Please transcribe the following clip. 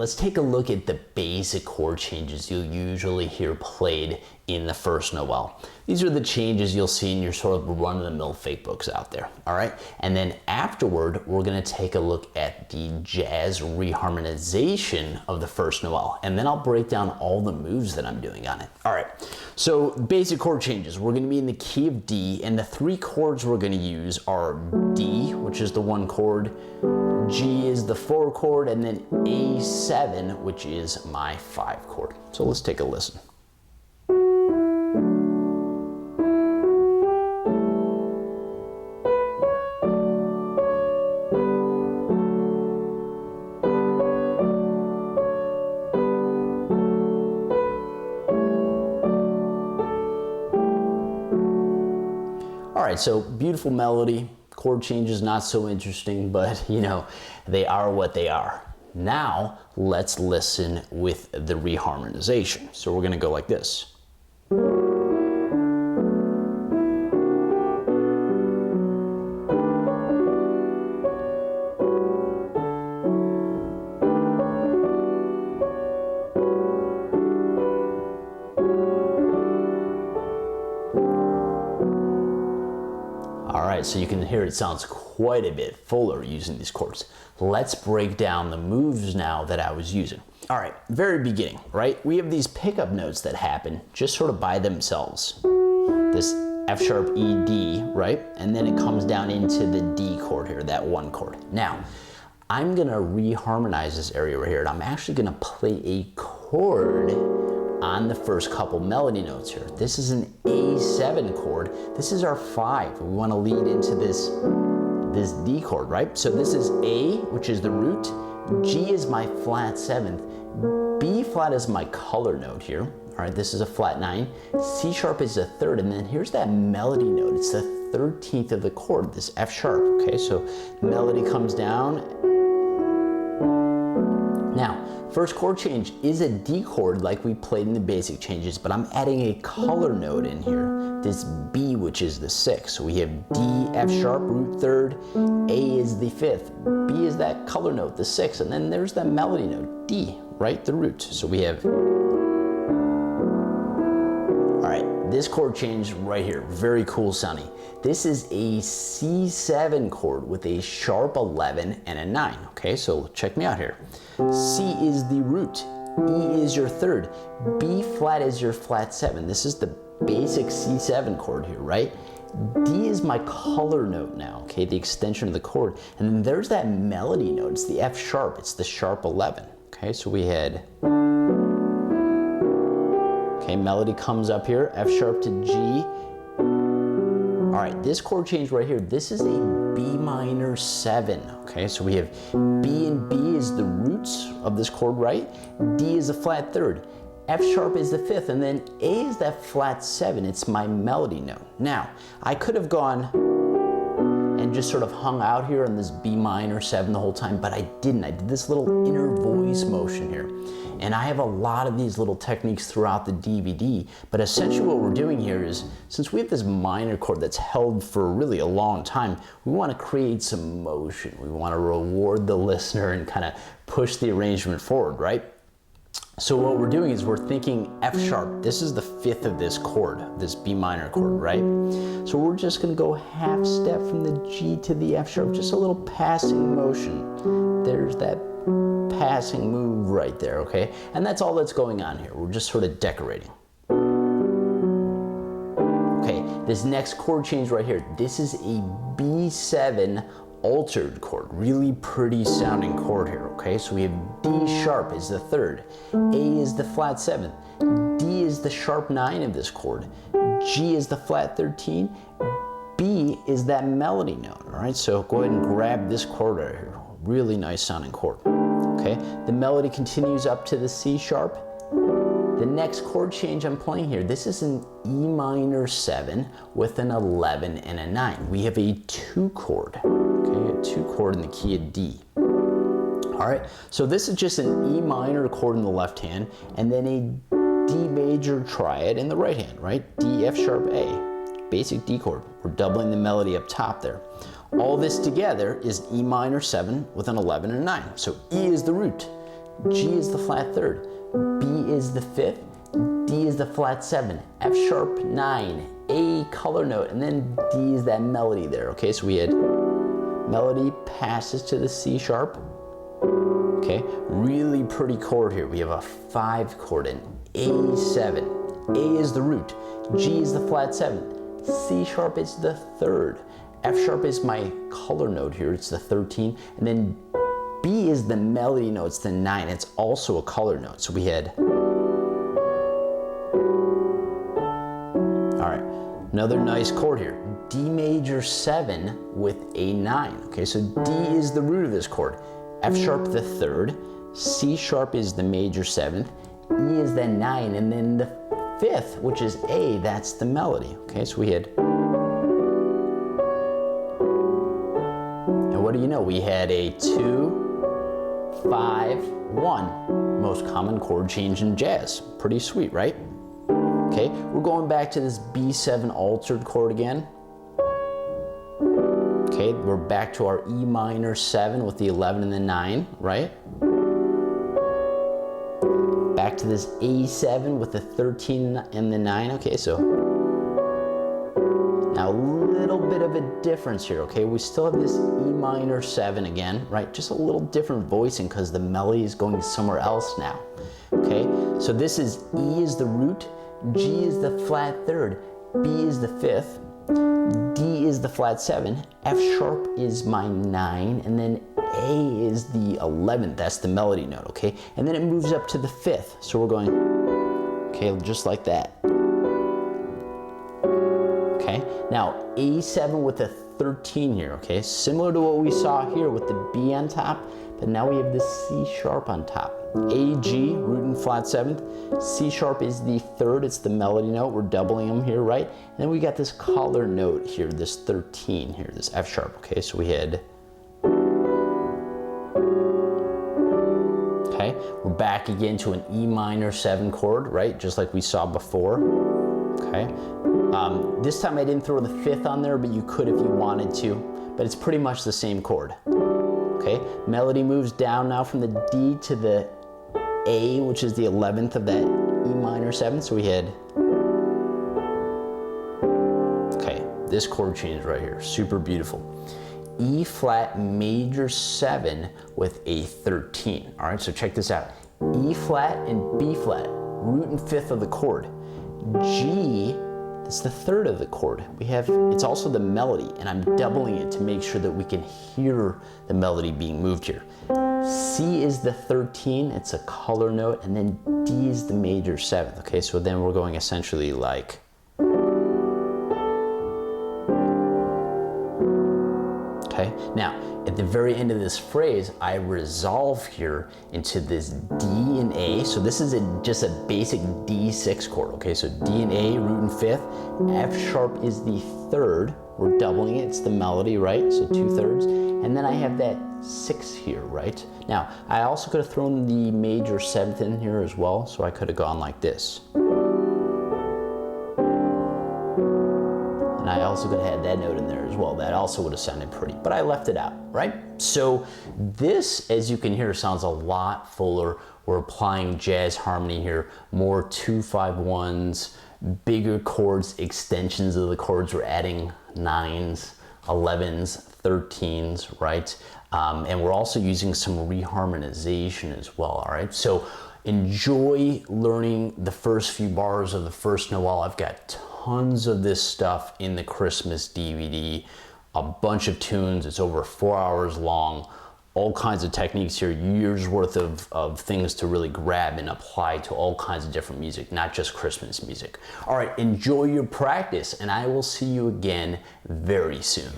let's take a look at the basic chord changes you'll usually hear played in the First Noel. These are the changes you'll see in your sort of run-of-the-mill fake books out there, all right? And then afterward, we're gonna take a look at the jazz reharmonization of the First Noel, and then I'll break down all the moves that I'm doing on it. All right, so basic chord changes. We're gonna be in the key of D, and the three chords we're gonna use are D, which is the 1 chord, G is the 4 chord, and then A7, which is my 5 chord. So let's take a listen. All right, so beautiful melody, chord changes not so interesting, but you know, they are what they are. Now, let's listen with the reharmonization. So we're gonna go like this. All right, so you can hear it sounds quite a bit fuller using these chords. Let's break down the moves now that I was using. All right, very beginning, right? We have these pickup notes that happen just sort of by themselves. This F sharp, E, D, right? And then it comes down into the D chord here, that 1 chord. Now, I'm gonna reharmonize this area right here, and I'm actually gonna play a chord on the first couple melody notes here. This is an A7 chord. This is our 5. We want to lead into this D chord, right? So this is A, which is the root. G is my flat 7th. B flat is my color note here. All right, this is a flat 9. C sharp is a 3rd, and then here's that melody note. It's the 13th of the chord, this F sharp. Okay, so melody comes down. Now, first chord change is a D chord like we played in the basic changes, but I'm adding a color note in here, this B, which is the 6th. So we have D, F sharp, root 3rd, A is the 5th, B is that color note, the 6th, and then there's that melody note, D, right, the root. So we have, all right, this chord change right here, very cool sounding. This is a C7 chord with a sharp 11 and a 9, okay? So check me out here. C is the root, E is your 3rd, B flat is your flat 7. This is the basic C7 chord here, right? D is my color note now, okay? The extension of the chord. And then there's that melody note, it's the F sharp, it's the sharp 11, okay? So we had, okay, melody comes up here, F sharp to G. All right, this chord change right here, this is a B minor 7, okay? So we have B, and B is the roots of this chord, right? D is a flat 3rd, F sharp is the 5th, and then A is that flat 7, it's my melody note. Now, I could have gone and just sort of hung out here on this B minor 7 the whole time, but I didn't. I did this little inner voice motion here. And I have a lot of these little techniques throughout the DVD, but essentially what we're doing here is, since we have this minor chord that's held for really a long time, we want to create some motion. We want to reward the listener and kind of push the arrangement forward, right? So what we're doing is we're thinking F sharp. This is the 5th of this chord, this B minor chord, right? So we're just gonna go half step from the G to the F sharp, just a little passing motion. There's that passing move right there, okay? And that's all that's going on here. We're just sort of decorating. Okay, this next chord change right here, this is a B7 altered chord, really pretty sounding chord here, okay? So we have D sharp is the 3rd, A is the flat 7th, D is the sharp 9 of this chord, G is the flat 13, B is that melody note, all right? So go ahead and grab this chord right here, really nice sounding chord, okay? The melody continues up to the C sharp. The next chord change I'm playing here, this is an E minor 7 with an 11 and a 9. We have a 2 chord, okay? A 2 chord in the key of D. All right, so this is just an E minor chord in the left hand and then a D major triad in the right hand, right? D, F sharp, A, basic D chord. We're doubling the melody up top there. All this together is E minor 7 with an 11 and a 9. So E is the root. G is the flat third, B is the fifth, D is the flat seven, F sharp 9, A color note, and then D is that melody there, okay? So we had melody passes to the C sharp, okay? Really pretty chord here. We have a 5 chord in A7. A is the root, G is the flat 7, C sharp is the third, F sharp is my color note here, it's the 13, and then B is the melody note, it's the 9, it's also a color note. So we had, all right, another nice chord here, D major 7 with a 9, okay? So D is the root of this chord, F sharp the third, C sharp is the major 7th, E is the 9, and then the 5th, which is A, that's the melody, okay? So we had, and what do you know? We had a 2, 5, 1, most common chord change in jazz. Pretty sweet, right? Okay, we're going back to this B7 altered chord again. Okay, we're back to our E minor 7 with the 11 and the 9, right? Back to this A7 with the 13 and the 9, okay, so now a little bit of a difference here, okay? We still have this E minor 7 again, right? Just a little different voicing because the melody is going somewhere else now, okay? So this is E is the root, G is the flat third, B is the fifth, D is the flat 7, F sharp is my 9, and then A is the 11th, that's the melody note, okay? And then it moves up to the 5th, so we're going, okay, just like that. Okay, now A7 with a 13 here, okay? Similar to what we saw here with the B on top, but now we have the C sharp on top. A, G, root and flat 7th. C sharp is the third, it's the melody note. We're doubling them here, right? And then we got this color note here, this 13 here, this F sharp, okay? So we had, okay, we're back again to an E minor 7 chord, right? Just like we saw before, okay? This time I didn't throw the 5th on there, but you could if you wanted to, but it's pretty much the same chord, okay? Melody moves down now from the D to the A, which is the 11th of that E minor 7, so we had, okay, this chord change right here, super beautiful. E flat major 7 with a 13, all right, so check this out. E flat and B flat, root and 5th of the chord. G, it's the third of the chord. We have, it's also the melody, and I'm doubling it to make sure that we can hear the melody being moved here. C is the 13, it's a color note, and then D is the major 7th, okay? So then we're going essentially like, okay? Now, at the very end of this phrase, I resolve here into this D and A. So this is just a basic D6 chord, okay? So D and A, root and 5th. F sharp is the third. We're doubling it, it's the melody, right? So 2/3. And then I have that 6 here, right? Now, I also could have thrown the major 7th in here as well, so I could have gone like this. And I also could have had that note in there as well. That also would have sounded pretty, but I left it out, right? So this, as you can hear, sounds a lot fuller. We're applying jazz harmony here, more 2-5-1s, bigger chords, extensions of the chords. We're adding 9s, 11s, 13s, right? And we're also using some reharmonization as well, all right? So enjoy learning the first few bars of the First Noel. I've got tons of this stuff in the Christmas DVD, a bunch of tunes. It's over 4 hours long, all kinds of techniques here, years worth of things to really grab and apply to all kinds of different music, not just Christmas music. All right, enjoy your practice, and I will see you again very soon.